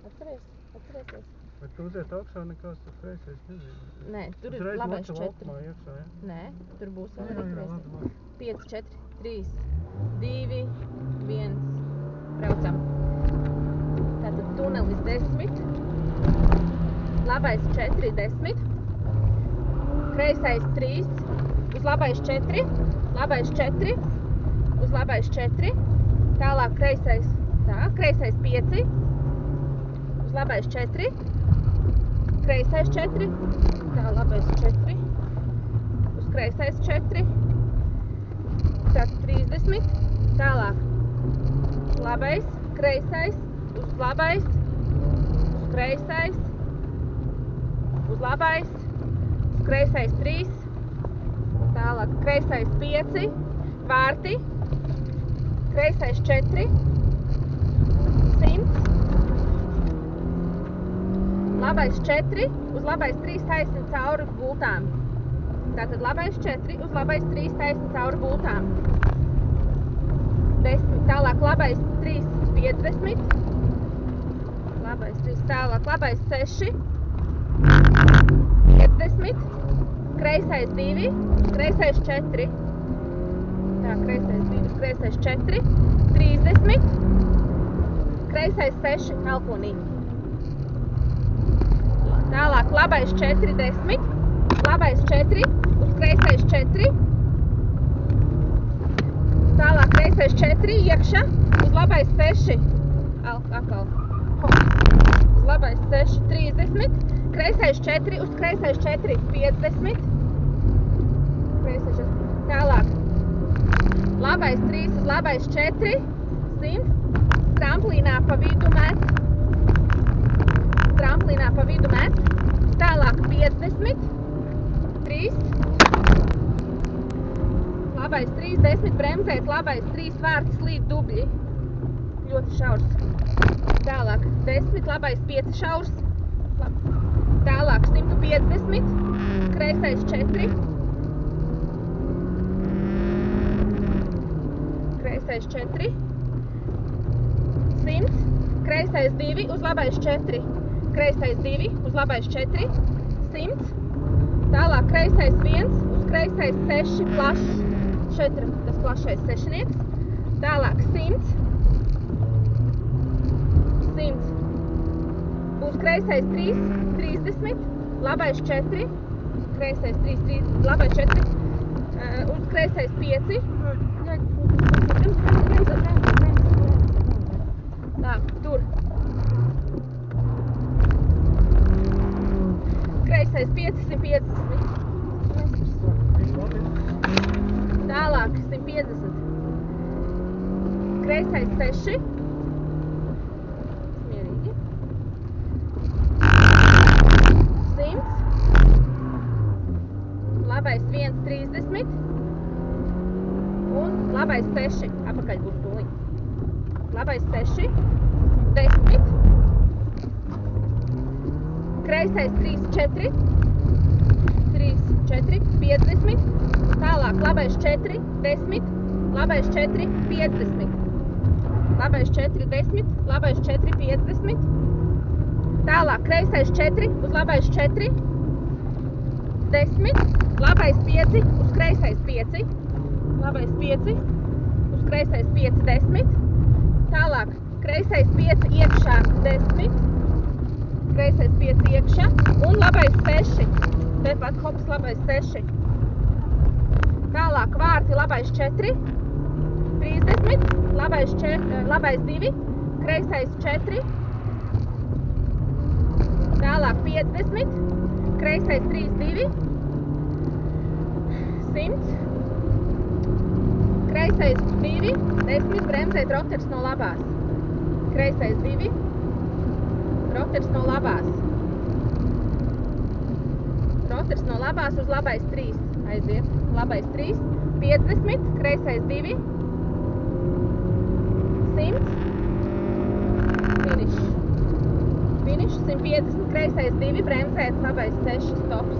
Atceries? Atcerieties? Bet tu uziet augšā nekas tur kreisais nezinu. Nē, tur ir labais 4. Iekšā, ja? Nē, tur būs vēl arī Jā, kreisais. labi. 5, 4, 3, 2, 1. Braucam. Tātad tunelis 10. Labais 4, 10. Kreisais 3. Uz labais 4. Labais 4. Uz labais 4. Tālāk kreisais. Tā, kreisais 5. Uz labais 4. Kreisais 4. Tā, labais 4. Uz kreisais 4. Tātad 30. Tālāk. Labais, kreisais, uz labais, uz kreisais, uz labais, uz kreisais 3. Tālāk kreisais 5. Vārti. Kreisais 4. 100. Labais 4. Uz labais 3 taisni cauri gultām. Tātad labais 4. Uz labais 3 taisni cauri gultām. 10. Tālāk labais 3. 50. Labais 3. Tālāk labais 6. 50. Kreisais 2. Kreisais 4. Tā, kreisais 2. Uz kreisais 4. 30. Kreisais 6. Elkonīgi. Tālāk labais 4. 10. Labais 4. Uz kreisais 4. Tālāk kreisais 4. Iekšā. Uz labais 6. Atkal. Uz labais 6. 30. Kreisais 4. Uz kreisais 4. 50. Kreisais 4. Tālāk. Labais 3. Uz labais 4. 100. Tramplīnā pa vidu met. Tramplīnā pa vidu met. Tālāk 50. 3. Labais 3, 10, bremzēt, labais 3, vārti, slīd, dubļi. Ļoti šaurs. Tālāk 10, labais 5 šaurs. Tālāk 150, kreisais 4. Kreisais 4. 100, kreisais 2, uz labais 4. Kreisais 2, uz labais 4. 100. Tālāk kreisais 1, uz kreisais 6, plašs. Šeit ir tas plašais sešnieks. Tālāk 100. 100. Uz kreisais 3, 30. Labais 4. Kreisais 3, 3. Labais 4. Uz kreisais 5. Tā, tur. Kreisais 5, 150. Tālāk 150. Kreisais 6. Mierīgi. 100. Labais 1, 30. Un labais 6. Apakaļ būs tūliņ. Labais 6. 10. Kreisais 3, 4. 3, 4. 50. Tālāk labais 4, 10, labais 4, 50. Labais 4, 10, labais 4, 50. Tālāk kreisais 4, uz labais 4, 10, labais 5, uz kreisais 5. Labais 5, uz kreisais 5, 10. Tālāk kreisais 5 iekšā 10. Kreisais 5 iekšā un labais 6. Tepat hops labais 6. Tālāk vārti labais 4, 30, labais 2, kreisais 4, tālāk 50, kreisais 3, 2, 100, kreisais 2, 10, bremzēt, roters no labās, kreisais 2, roters no labās, roters no labās uz labais 3, aiziet. Labais 3, 50, kreisais 2, 100, finish, 150, kreisais 2, bremzēt, labais 6, stops.